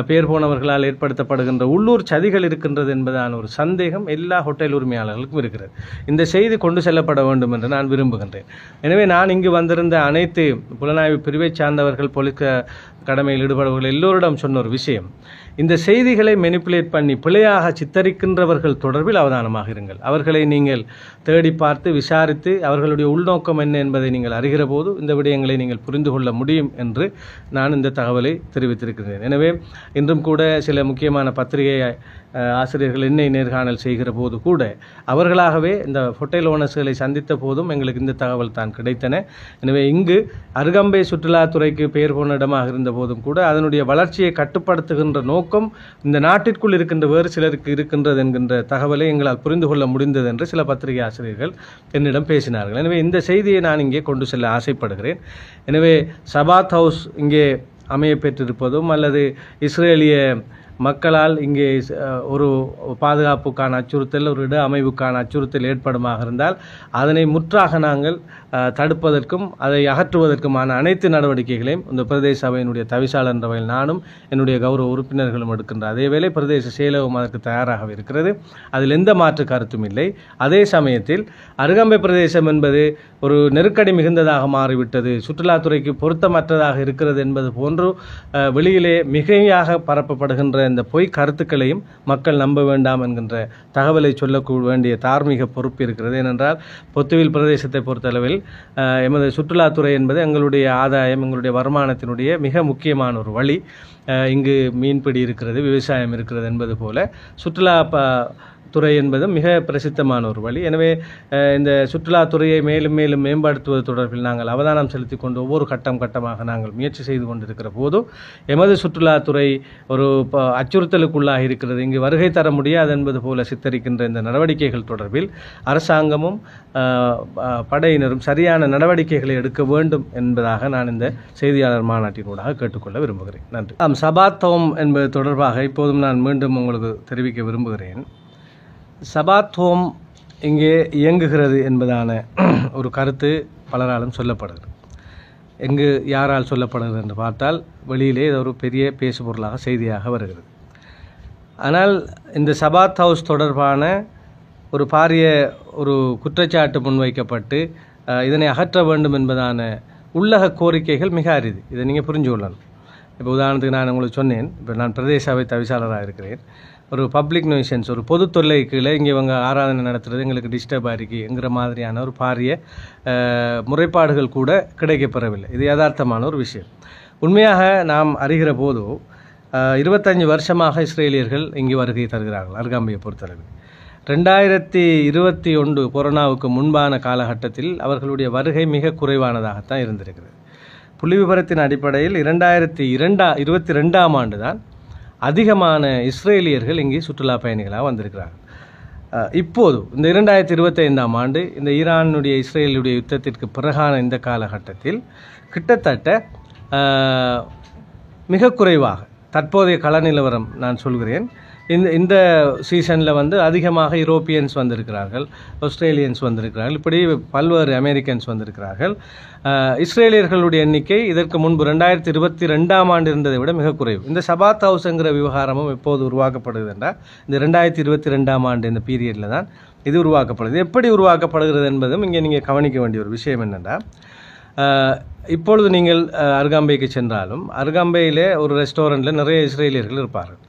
பேர் போனவர்களால் ஏற்படுத்தப்படுகின்ற உள்ளூர் சதிகள் இருக்கின்றது என்பதான ஒரு சந்தேகம் எல்லா ஹோட்டல் உரிமையாளர்களுக்கும் இருக்கிறது. இந்த செய்தி கொண்டு செல்லப்பட வேண்டும் என்று நான் விரும்புகின்றேன். எனவே நான் இங்கு வந்திருந்த அனைத்து புலனாய்வு பிரிவை சார்ந்தவர்கள், போலீஸ் கடமையில் ஈடுபடுபவர்கள் எல்லோரிடம் சொன்ன ஒரு விஷயம், இந்த செய்திகளை மெனிப்புலேட் பண்ணி பிழையாக சித்தரிக்கின்றவர்கள் தொடர்பில் அவதானமாக இருங்கள். அவர்களை நீங்கள் தேடி பார்த்து விசாரித்து அவர்களுடைய உள்நோக்கம் என்ன என்பதை நீங்கள் அறிகிற போது இந்த விடயங்களை நீங்கள் புரிந்து கொள்ள முடியும் என்று நான் இந்த தகவலை தெரிவித்திருக்கிறேன். எனவே இன்றும் கூட சில முக்கியமான பத்திரிகை ஆசிரியர்கள் என்னை நேர்காணல் செய்கிற போது கூட அவர்களாகவே இந்த ஹோட்டல் ஓனர்ஸ்களை சந்தித்த போதும் எங்களுக்கு இந்த தகவல் தான் கிடைத்தன. எனவே இங்கு அருகாம்பை சுற்றுலாத்துறைக்கு பெயர் போன இடமாக இருந்த போதும் கூட அதனுடைய வளர்ச்சியை கட்டுப்படுத்துகின்ற நோக்கம் இந்த நாட்டிற்குள் இருக்கின்ற வேறு சிலருக்கு இருக்கின்றது என்கின்ற தகவலை எங்களால் புரிந்து கொள்ள முடிந்தது என்று சில பத்திரிகை ஆசிரியர்கள் என்னிடம் பேசினார்கள். எனவே இந்த செய்தியை நான் இங்கே கொண்டு செல்ல ஆசைப்படுகிறேன். எனவே சபாத் ஹவுஸ் இங்கே அமைய பெற்றிருப்பதும் அல்லது இஸ்ரேலிய மக்களால் இங்கே ஒரு பாதுகாப்புக்கான அச்சுறுத்தல், ஒரு இட அமைவுக்கான அச்சுறுத்தல் ஏற்படுமாக இருந்தால் அதனை முற்றாக நாங்கள் தடுப்பதற்கும் அதை அகற்றுவதற்குமான அனைத்து நடவடிக்கைகளையும் இந்த பிரதேச சபையினுடைய தவிசாளர் என்ற வகையில் நானும் என்னுடைய கௌரவ உறுப்பினர்களும் எடுக்கின்ற அதேவேளை பிரதேச செயலகம் அதற்கு தயாராக இருக்கிறது. அதில் எந்த மாற்று கருத்தும் இல்லை. அதே சமயத்தில் அருகாம்பை பிரதேசம் என்பது ஒரு நெருக்கடி மிகுந்ததாக மாறிவிட்டது, சுற்றுலாத்துறைக்கு பொருத்தமற்றதாக இருக்கிறது என்பது போன்று வெளியிலே மிகையாக பரப்பப்படுகின்ற இந்த பொய் கருத்துக்களையும் மக்கள் நம்ப வேண்டாம் என்கின்ற தகவலை சொல்ல வேண்டிய தார்மீக பொறுப்பு இருக்கிறது. ஏனென்றால் பொத்துவில் பிரதேசத்தை பொறுத்தளவில் எமது சுற்றுலாத்துறை என்பது எங்களுடைய ஆதாயம், எங்களுடைய வருமானத்தினுடைய மிக முக்கியமான ஒரு வழி. இங்கு மீன்பிடி இருக்கிறது, விவசாயம் இருக்கிறது என்பது போல சுற்றுலா துறை என்பதும் மிக பிரசித்தமான ஒரு வழி. எனவே இந்த சுற்றுலாத்துறையை மேலும் மேலும் மேம்படுத்துவது தொடர்பில் நாங்கள் அவதானம் செலுத்தி கொண்டு ஒவ்வொரு கட்டமாக நாங்கள் முயற்சி செய்து கொண்டிருக்கிற போது எமது சுற்றுலாத்துறை ஒரு அச்சுறுத்தலுக்குள்ளாக இருக்கிறது, இங்கு வருகை தர முடியாது என்பது போல சித்தரிக்கின்ற இந்த நடவடிக்கைகள் தொடர்பில் அரசாங்கமும் படையினரும் சரியான நடவடிக்கைகளை எடுக்க வேண்டும் என்பதாக நான் இந்த செய்தியாளர் மாநாட்டினூடாக கேட்டுக்கொள்ள விரும்புகிறேன். நன்றி. சபாத்-ஹோம் என்பது தொடர்பாக இப்போதும் நான் மீண்டும் உங்களுக்கு தெரிவிக்க விரும்புகிறேன். சபாத்-ஹோம் இங்கே இயங்குகிறது என்பதான ஒரு கருத்து பலராலும் சொல்லப்படுகிறது. எங்கு யாரால் சொல்லப்படுகிறது என்று பார்த்தால் வெளியிலே இது ஒரு பெரிய பேசுபொருளாக செய்தியாக வருகிறது. ஆனால் இந்த சபாத் ஹவுஸ் தொடர்பான ஒரு பாரிய ஒரு குற்றச்சாட்டு முன்வைக்கப்பட்டு இதனை அகற்ற வேண்டும் என்பதான உள்ளக கோரிக்கைகள் மிக அரிது. இதை நீங்கள் புரிஞ்சு கொள்ளணும். இப்போ உதாரணத்துக்கு நான் உங்களுக்கு சொன்னேன், இப்போ நான் பிரதேச சபை தவிசாளராக இருக்கிறேன். ஒரு பப்ளிக் நுய்சன்ஸ், ஒரு பொது தொல்லை கீழே இங்கே இவங்க ஆராதனை நடத்துறது எங்களுக்கு டிஸ்டர்பாக இருக்குங்கிற மாதிரியான ஒரு பாரிய முறைப்பாடுகள் கூட கிடைக்கப்பெறவில்லை. இது யதார்த்தமான ஒரு விஷயம். உண்மையாக நாம் அறிகிற போது 25 வருஷமாக இஸ்ரேலியர்கள் இங்கு வருகை தருகிறார்கள் அருகாம்பையை பொறுத்தளவில். 2021 கொரோனாவுக்கு முன்பான காலகட்டத்தில் அவர்களுடைய வருகை மிக குறைவானதாகத்தான் இருந்திருக்கிறது. புள்ளி விவரத்தின் அடிப்படையில் 2022ஆம் ஆண்டு தான் அதிகமான இஸ்ரேலியர்கள் இங்கே சுற்றுலா பயணிகளாக வந்திருக்கிறார்கள். இப்போது இந்த 2025ஆம் ஆண்டு இந்த ஈரானுடைய இஸ்ரேலுடைய யுத்தத்திற்கு பிறகான இந்த காலகட்டத்தில் கிட்டத்தட்ட மிக குறைவாக, தற்போதைய கள நிலவரம் நான் சொல்கிறேன், இந்த சீசனில் வந்து அதிகமாக யூரோப்பியன்ஸ் வந்திருக்கிறார்கள், ஆஸ்திரேலியன்ஸ் வந்திருக்கிறார்கள், இப்படி பல்வேறு அமெரிக்கன்ஸ் வந்திருக்கிறார்கள். இஸ்ரேலியர்களுடைய எண்ணிக்கை இதற்கு முன்பு 2022ஆம் ஆண்டு இருந்ததை விட மிக குறைவு. இந்த சபாத் ஹவுஸ்ங்கிற விவகாரமும் எப்போது உருவாக்கப்படுது என்றால் இந்த 2022ஆம் ஆண்டு இந்த பீரியடில் தான் இது உருவாக்கப்படுது. எப்படி உருவாக்கப்படுகிறது என்பதும் இங்கே நீங்கள் கவனிக்க வேண்டிய ஒரு விஷயம் என்னென்னா, இப்பொழுது நீங்கள் அருகாம்பைக்கு சென்றாலும் அருகாம்பையிலே ஒரு ரெஸ்டாரண்ட்டில் நிறைய இஸ்ரேலியர்கள் இருப்பார்கள்.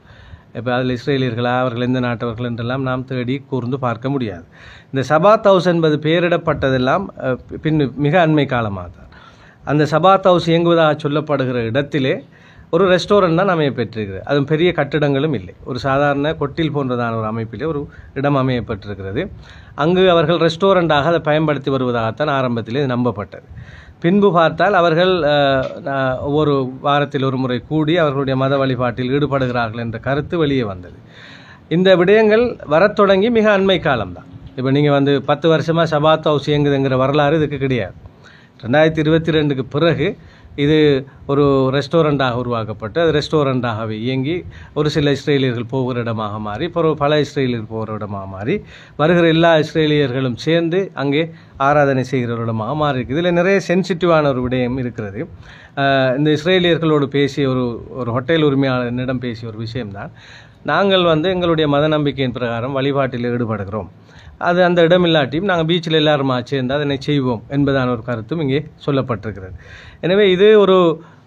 இப்போ அதில் இஸ்ரேலியர்களா, அவர்கள் எந்த நாட்டவர்கள் என்றெல்லாம் நாம் தேடி கூர்ந்து பார்க்க முடியாது. இந்த சபாத் ஹவுஸ் என்பது பெயரிடப்பட்டதெல்லாம் மிக அண்மை காலமாக தான். அந்த சபாத் ஹவுஸ் இயங்குவதாக சொல்லப்படுகிற இடத்திலே ஒரு ரெஸ்டாரண்ட் தான் அமையப்பெற்றிருக்கிறது. அதுவும் பெரிய கட்டிடங்களும் இல்லை, ஒரு சாதாரண கொட்டில் போன்றதான ஒரு அமைப்பிலே ஒரு இடம் அமையப்பட்டிருக்கிறது. அங்கு அவர்கள் ரெஸ்டாரண்டாக அதை பயன்படுத்தி வருவதாகத்தான் ஆரம்பத்திலே நம்பப்பட்டது. பின்பு பார்த்தால் அவர்கள் ஒவ்வொரு வாரத்தில் ஒரு முறை கூடி அவர்களுடைய மத வழிபாட்டில் ஈடுபடுகிறார்கள் என்ற கருத்து வெளியே வந்தது. இந்த விடயங்கள் வரத் தொடங்கி மிக அண்மை காலம்தான். இப்போ நீங்கள் வந்து 10 வருஷமாக சபாத் ஹவுஸ் இயங்குதுங்கிற வரலாறு இதுக்கு கிடையாது. 2022க்கு பிறகு இது ஒரு ரெஸ்டாரண்ட்டாக உருவாக்கப்பட்டு அது ரெஸ்டாரண்ட்டாகவே இயங்கி ஒரு சில இஸ்ரேலியர்கள் போகிற இடமாக மாறி பல இஸ்ரேலியர்கள் போகிற இடமாக மாறி வருகிற எல்லா இஸ்ரேலியர்களும் சேர்ந்து அங்கே ஆராதனை செய்கிற இடமாக மாறி இருக்குது. இதில் நிறைய சென்சிட்டிவான ஒரு விடயம் இருக்கிறது. இந்த இஸ்ரேலியர்களோடு பேசிய ஒரு ஹோட்டல் உரிமையாளரிடம் பேசிய ஒரு விஷயம்தான், நாங்கள் வந்து எங்களுடைய மத நம்பிக்கையின் பிரகாரம் வழிபாட்டில் ஈடுபடுகிறோம், அது அந்த இடம் இல்லாட்டியும் நாங்கள் பீச்சில் எல்லாருமா சேர்ந்து அதனை செய்வோம் என்பதான ஒரு கருத்தும் இங்கே சொல்லப்பட்டிருக்கிறது. எனவே இது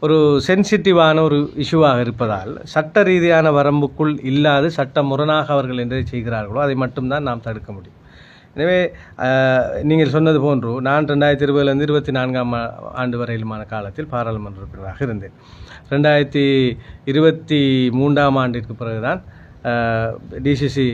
ஒரு சென்சிட்டிவான ஒரு இஷ்யூவாக இருப்பதால் சட்ட ரீதியான வரம்புக்குள் இல்லாது சட்ட முரணாக அவர்கள் எதை செய்கிறார்களோ அதை மட்டும்தான் நாம் தடுக்க முடியும். எனவே நீங்கள் சொன்னது போன்று நான் 2020 24ஆம் ஆண்டு வரையிலுமான காலத்தில் பாராளுமன்ற உறுப்பினராக இருந்தேன். 2023ஆம் ஆண்டிற்கு பிறகுதான் டிசிசி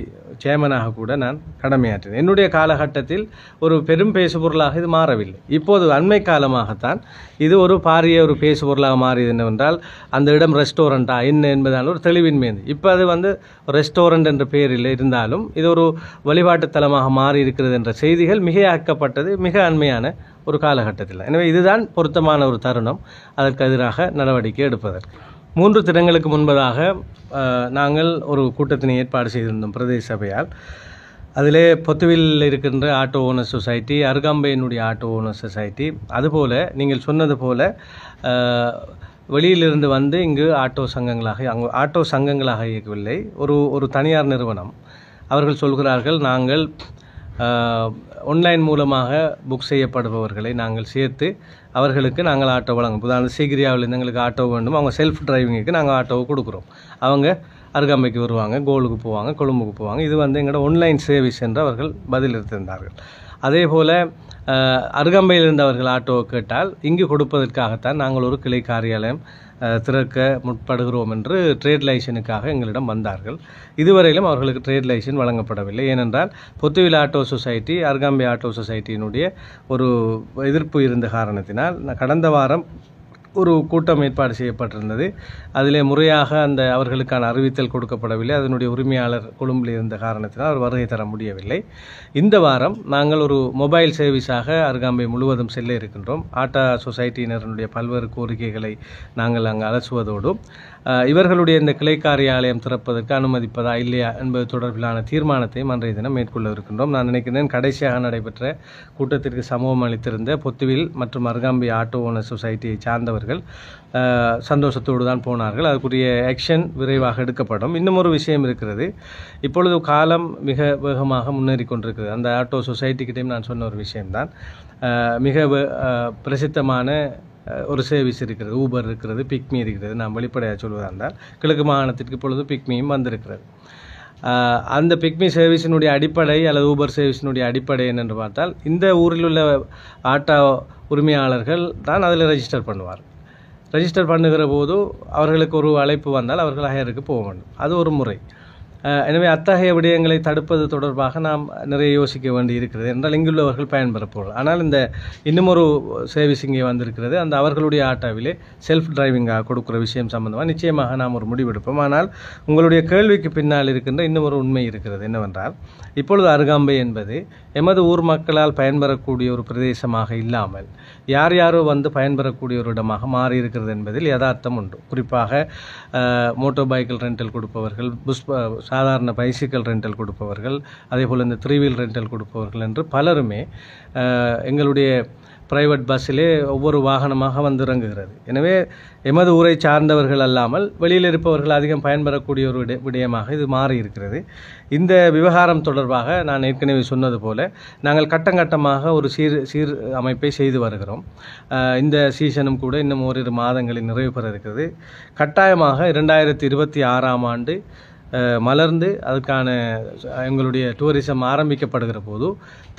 சேர்மனாக கூட நான் கடமையாற்றினேன். என்னுடைய காலகட்டத்தில் ஒரு பெரும் பேசுபொருளாக இது மாறவில்லை. இப்போது அண்மை காலமாகத்தான் இது ஒரு பாரிய ஒரு பேசுபொருளாக மாறியது. என்னவென்றால் அந்த இடம் ரெஸ்டாரண்ட்டா என்ன என்பதால் ஒரு தெளிவின்மை. இப்போ அது வந்து ரெஸ்டாரண்ட் என்ற பெயரில் இருந்தாலும் இது ஒரு வழிபாட்டு தலமாக மாறி இருக்கிறது என்ற செய்திகள் மிகையாக்கப்பட்டது மிக அண்மையான ஒரு காலகட்டத்தில். எனவே இதுதான் பொருத்தமான ஒரு தருணம் அதற்கு எதிராக நடவடிக்கை எடுப்பதற்கு. 3 தினங்களுக்கு முன்பதாக நாங்கள் ஒரு கூட்டத்தினை ஏற்பாடு செய்திருந்தோம் பிரதேச சபையால். அதிலே பொத்துவில் இருக்கின்ற ஆட்டோ ஓனர் சொசைட்டி, அருகாம்பையினுடைய ஆட்டோ ஓனர் சொசைட்டி, அதுபோல் நீங்கள் சொன்னது போல் வெளியிலிருந்து வந்து இங்கு ஆட்டோ சங்கங்களாக இயக்கவில்லை, ஒரு தனியார் நிறுவனம். அவர்கள் சொல்கிறார்கள், நாங்கள் ஆன்லைன் மூலமாக புக் செய்யப்படுபவர்களை நாங்கள் சேர்த்து அவர்களுக்கு நாங்கள் ஆட்டோ வழங்கும். உதாரணம் சீக்கிரியாவிலேருந்து எங்களுக்கு ஆட்டோ வேண்டும், அவங்க செல்ஃப் டிரைவிங்குக்கு நாங்கள் ஆட்டோவை கொடுக்குறோம். அவங்க அருகாமைக்கு வருவாங்க, கோலுக்கு போவாங்க, கொழும்புக்கு போவாங்க. இது வந்து எங்களோட ஆன்லைன் சர்வீஸ் என்று அவர்கள் பதில் எடுத்திருந்தார்கள். அதே போல் அருகாம்பையில் இருந்தவர்கள் ஆட்டோவை கேட்டால் இங்கு கொடுப்பதற்காகத்தான் நாங்கள் ஒரு கிளை காரியாலயம் திறக்க முற்படுகிறோம் என்று ட்ரேட் லைசனுக்காக எங்களிடம் வந்தார்கள். இதுவரையிலும் அவர்களுக்கு ட்ரேட் லைசன் வழங்கப்படவில்லை. ஏனென்றால் பொத்துவில் ஆட்டோ சொசைட்டி, அருகாம்பை ஆட்டோ சொசைட்டியினுடைய ஒரு எதிர்ப்பு இருந்த காரணத்தினால் கடந்த வாரம் ஒரு கூட்டம் ஏற்பாடு செய்யப்பட்டிருந்தது. அதிலே முறையாக அவர்களுக்கான அறிவித்தல் கொடுக்கப்படவில்லை. அதனுடைய உரிமையாளர் கொழும்பில் இருந்த காரணத்தினால் அவர் வருகை தர முடியவில்லை. இந்த வாரம் நாங்கள் ஒரு மொபைல் சர்வீஸாக அருகாம்பை முழுவதும் செல்ல இருக்கின்றோம். ஆட்டோ சொசைட்டியினருடைய பல்வேறு கோரிக்கைகளை நாங்கள் அங்கு அலசுவதோடு இவர்களுடைய இந்த கிளை காரியாலயம் திறப்பதற்கு அனுமதிப்பதா இல்லையா என்பது தொடர்பிலான தீர்மானத்தையும் அன்றைய தினம் மேற்கொள்ள இருக்கின்றோம். நான் நினைக்கிறேன் கடைசியாக நடைபெற்ற கூட்டத்திற்கு சமூகம் அளித்திருந்த பொத்துவில் மற்றும் அருகாம்பை ஆட்டோ ஓனர் சொசைட்டியை சார்ந்தவர்கள் சந்தோஷத்தோடு தான் போனார்கள். அதுக்குரிய ஆக்ஷன் விரைவாக எடுக்கப்படும். இன்னும் ஒரு விஷயம் இருக்கிறது. இப்பொழுது காலம் மிக வேகமாக முன்னேறி கொண்டிருக்கிறது. அந்த ஆட்டோ சொசைட்டிக்கிட்டையும் நான் சொன்ன ஒரு விஷயம்தான், மிக பிரசித்தமான ஒரு சர்வீஸ் இருக்கிறது, ஊபர் இருக்கிறது, பிக்மி இருக்கிறது. நாம் வெளிப்படையாக சொல்வதாக இருந்தால் கிழக்கு மாகாணத்திற்கு இப்பொழுது பிக்மியும் வந்திருக்கிறது. அந்த பிக்மி சர்வீஸினுடைய அடிப்படை அல்லது ஊபர் சர்வீஸினுடைய அடிப்படை என்னென்று பார்த்தால் இந்த ஊரில் உள்ள ஆட்டோ உரிமையாளர்கள் தான் அதில் ரெஜிஸ்டர் பண்ணுவார். ரெஜிஸ்டர் பண்ணுகிற போது அவர்களுக்கு ஒரு அழைப்பு வந்தால் அவர்கள் ஹையருக்கு போக வேண்டும். அது ஒரு முறை. எனவே அத்தகைய விடயங்களை தடுப்பது தொடர்பாக நாம் நிறைய யோசிக்க வேண்டி இருக்கிறது என்றால் இங்குள்ளவர்கள் பயன்பெறப்போம். ஆனால் இந்த இன்னும் ஒரு சர்வீஸ் இங்கே வந்திருக்கிறது. அந்த அவர்களுடைய ஆட்டோவிலே செல்ஃப் டிரைவிங்காக கொடுக்குற விஷயம் சம்பந்தமாக நிச்சயமாக நாம் ஒரு முடிவெடுப்போம். ஆனால் உங்களுடைய கேள்விக்கு பின்னால் இருக்கின்ற இன்னும் ஒரு உண்மை இருக்கிறது. என்னவென்றால் இப்பொழுது அருகாம்பை என்பது எமது ஊர் மக்களால் பயன்பெறக்கூடிய ஒரு பிரதேசமாக இல்லாமல் யார் யாரோ வந்து பயன்பெறக்கூடிய ஒரு இடமாக மாறி இருக்கிறது என்பதில் யதார்த்தம் உண்டு. குறிப்பாக மோட்டார் பைக்கில் ரெண்டல் கொடுப்பவர்கள், சாதாரண பைசிக்கல் ரெண்டல் கொடுப்பவர்கள், அதேபோல் இந்த 3 வீல் ரெண்டல் கொடுப்பவர்கள் என்று பலருமே எங்களுடைய பிரைவேட் பஸ்ஸிலே ஒவ்வொரு வாகனமாக வந்து இறங்குகிறது. எனவே எமது ஊரை சார்ந்தவர்கள் அல்லாமல் வெளியில் இருப்பவர்கள் அதிகம் பயன்பெறக்கூடிய ஒரு விடயமாக இது மாறி இருக்கிறது. இந்த விவகாரம் தொடர்பாக நான் ஏற்கனவே சொன்னது போல நாங்கள் கட்டங்கட்டமாக ஒரு சீர் அமைப்பை செய்து வருகிறோம். இந்த சீசனும் கூட இன்னும் ஓரிரு மாதங்களில் நிறைவு பெற இருக்கிறது. கட்டாயமாக 2026ஆம் ஆண்டு மலர்ந்து அதுக்கான எங்களுடைய டூரிசம் ஆரம்பிக்கப்படுகிற போது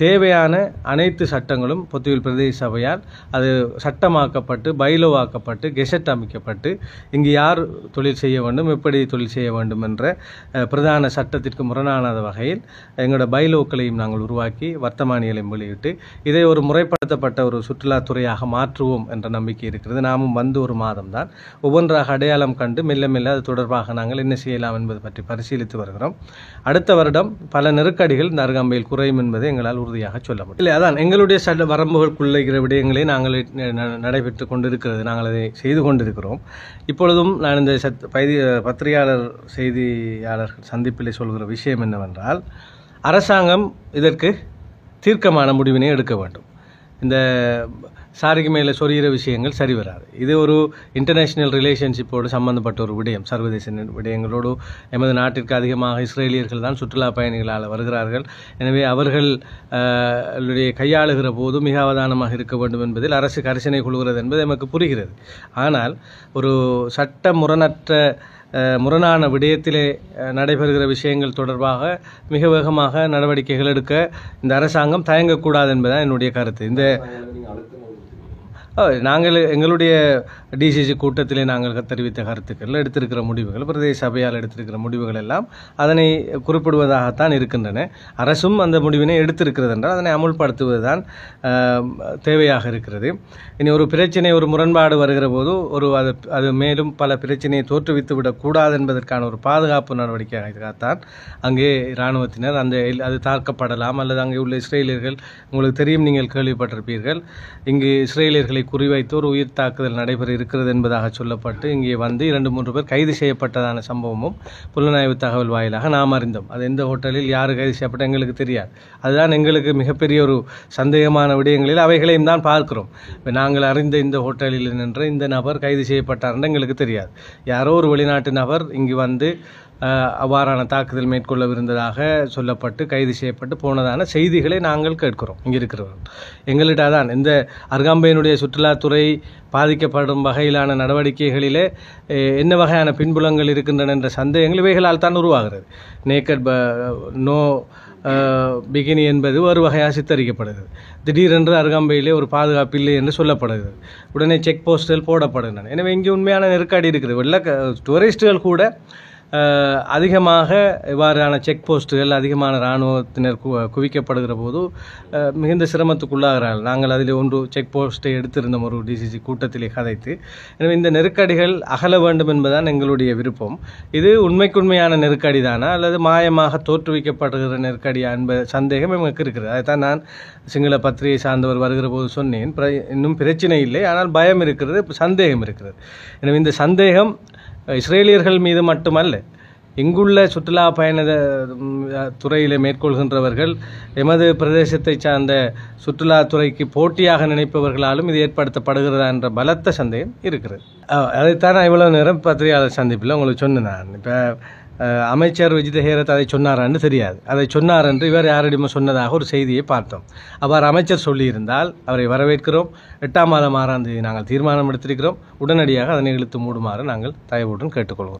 தேவையான அனைத்து சட்டங்களும் பொத்துவில் பிரதேச சபையால் அது சட்டமாக்கப்பட்டு பைலோவாக்கப்பட்டு கெசட் அமைக்கப்பட்டு இங்கு யார் தொழில் செய்ய வேண்டும், எப்படி தொழில் செய்ய வேண்டும் என்ற பிரதான சட்டத்திற்கு முரணானத வகையில் எங்களோட பைலோக்களையும் நாங்கள் உருவாக்கி வர்த்தமானிகளையும் வெளியிட்டு இதை ஒரு முறைப்படுத்தப்பட்ட ஒரு சுற்றுலாத்துறையாக மாற்றுவோம் என்ற நம்பிக்கை இருக்கிறது. நாமும் வந்து ஒரு மாதம்தான் ஒவ்வொன்றாக அடையாளம் கண்டு மெல்ல மெல்ல அது தொடர்பாக நாங்கள் என்ன செய்யலாம் என்பது பற்றி பரிசீலித்து வருகிறோம். அடுத்த வருடம் பல நெருக்கடிகள் இந்த அருகாமையில் குறையும் என்பதை எங்களால் உறுதியாக சொல்ல முடியும். இல்லை, அதான் எங்களுடைய சட்ட வரம்புகளுக்குள்ள விடயங்களை நாங்கள் நடைபெற்று கொண்டிருக்கிறது. நாங்கள் அதை செய்து கொண்டிருக்கிறோம். இப்பொழுதும் நான் இந்த பத்திரிகையாளர் செய்தியாளர் சந்திப்பிலே சொல்கிற விஷயம் என்னவென்றால், அரசாங்கம் இதற்கு தீர்க்கமான முடிவினை எடுக்க வேண்டும். இந்த சாரிக்கு மேலே சொரிகிற விஷயங்கள் சரி வராது. இது ஒரு இன்டர்நேஷ்னல் ரிலேஷன்ஷிப்போடு சம்பந்தப்பட்ட ஒரு விடயம், சர்வதேச விடயங்களோடு. எமது நாட்டிற்கு அதிகமாக இஸ்ரேலியர்கள் தான் சுற்றுலா பயணிகளால் வருகிறார்கள். எனவே அவர்களுடைய கையாளுகிற போது மிக அவதானமாக இருக்க வேண்டும் என்பதில் அரசு கரிசனை கொள்கிறது என்பது நமக்கு புரிகிறது. ஆனால் ஒரு சட்ட முரணான விடயத்திலே நடைபெறுகிற விஷயங்கள் தொடர்பாக மிக வேகமாக நடவடிக்கைகள் எடுக்க இந்த அரசாங்கம் தயங்கக்கூடாது என்பதுதான் என்னுடைய கருத்து. நாங்கள் எங்களுடைய டிசிசி கூட்டத்திலே நாங்கள் தெரிவித்த கருத்துக்கள், எடுத்திருக்கிற முடிவுகள், பிரதேச சபையால் எடுத்திருக்கிற முடிவுகள் எல்லாம் அதனை குறிப்பிடுவதாகத்தான் இருக்கின்றன. அரசும் அந்த முடிவினை எடுத்திருக்கிறது என்றால் அதனை அமுல்படுத்துவதுதான் தேவையாக இருக்கிறது. இனி ஒரு பிரச்சனை, ஒரு முரண்பாடு வருகிற போது அது மேலும் பல பிரச்சனையை தோற்றுவித்து விடக்கூடாது என்பதற்கான ஒரு பாதுகாப்பு நடவடிக்கையாகத்தான் அங்கே இராணுவத்தினர் அது தாக்கப்படலாம். அல்லது அங்கே உள்ள இஸ்ரேலியர்கள், உங்களுக்கு தெரியும், நீங்கள் கேள்விப்பட்டிருப்பீர்கள், இங்கு இஸ்ரேலியர்களை குறிவைத்து ஒரு உயிர் தாக்குதல் நடைபெற இருக்கிறது என்பதாக சொல்லப்பட்டு இங்கே வந்து 2-3 பேர் கைது செய்யப்பட்டதான சம்பவமும் புலனாய்வு தகவல் வாயிலாக நாம் அறிந்தோம். அது எந்த ஹோட்டலில் யார் கைது செய்யப்பட்ட எங்களுக்கு தெரியாது. அதுதான் எங்களுக்கு மிகப்பெரிய ஒரு சந்தேகமான விடயங்களில் அவைகளையும் தான் பார்க்கிறோம். நாங்கள் அறிந்த இந்த ஹோட்டலில் நின்ற இந்த நபர் கைது செய்யப்பட்டார் என்று எங்களுக்கு தெரியாது. யாரோ ஒரு வெளிநாட்டு நபர் இங்கு வந்து அவ்வாறான தாக்குதல் மேற்கொள்ளவிருந்ததாக சொல்லப்பட்டு கைது செய்யப்பட்டு போனதான செய்திகளை நாங்கள் கேட்கிறோம். இங்கே இருக்கிறவர்கள் எங்கள்கிட்ட தான் இந்த அருகாம்பையினுடைய சுற்றுலாத்துறை பாதிக்கப்படும் வகையிலான நடவடிக்கைகளிலே என்ன வகையான பின்புலங்கள் இருக்கின்றன என்ற சந்தேகங்கள் இவைகளால் தான் உருவாகிறது. நேக்கட் நோ பிகினி என்பது ஒரு வகையாக சித்தரிக்கப்படுகிறது. திடீரென்று அருகாம்பையிலே ஒரு பாதுகாப்பு இல்லை என்று சொல்லப்படுகிறது. உடனே செக் போஸ்டுகள் போடப்படுகின்றன. எனவே இங்கே உண்மையான நெருக்கடி இருக்குது. டூரிஸ்டுகள் கூட அதிகமாக இவ்வாறான செக் போஸ்ட்டுகள், அதிகமான இராணுவத்தினர் குவிக்கப்படுகிற போது மிகுந்த சிரமத்துக்குள்ளாகிறார்கள். நாங்கள் அதில் ஒன்று செக் போஸ்ட்டை எடுத்திருந்தோம் ஒரு டிசிசி கூட்டத்திலே கதைத்து. எனவே இந்த நெருக்கடிகள் அகல வேண்டும் என்பதுதான் எங்களுடைய விருப்பம். இது உண்மைக்குண்மையான நெருக்கடி தானா அல்லது மாயமாக தோற்றுவிக்கப்படுகிற நெருக்கடியா என்பது சந்தேகம் எங்களுக்கு இருக்கிறது. அதைத்தான் நான் சிங்கள பத்திரிகை சார்ந்தவர் வருகிற போது சொன்னேன். இன்னும் பிரச்சனை இல்லை, ஆனால் பயம் இருக்கிறது, சந்தேகம் இருக்கிறது. எனவே இந்த சந்தேகம் இஸ்ரேலியர்கள் மீது மட்டுமல்ல, இங்குள்ள சுற்றுலா பயண துறையில் மேற்கொள்கின்றவர்கள், எமது பிரதேசத்தை சார்ந்த சுற்றுலாத்துறைக்கு போட்டியாக நினைப்பவர்களாலும் இது ஏற்படுத்தப்படுகிறதா என்ற பலத்த சந்தேகம் இருக்கிறது. அதைத்தான் நான் இவ்வளவு நேரம் பத்திரிகையாளர் சந்திப்பில் உங்களுக்கு சொன்னேன். நான் இப்போ அமைச்சர் விஜித ஹேரத் அதை சொன்னாரான்னு தெரியாது. அதை சொன்னார் என்று இவர் யாரிடமும் சொன்னதாக ஒரு செய்தியை பார்த்தோம். அவர் அமைச்சர் சொல்லியிருந்தால் அவரை வரவேற்கிறோம். 8ஆம் மாதம் 6ஆம் தேதி நாங்கள் தீர்மானம் எடுத்திருக்கிறோம். உடனடியாக அதனை இழுத்து மூடுமாறு நாங்கள் தயவுடன் கேட்டுக்கொள்கிறோம்.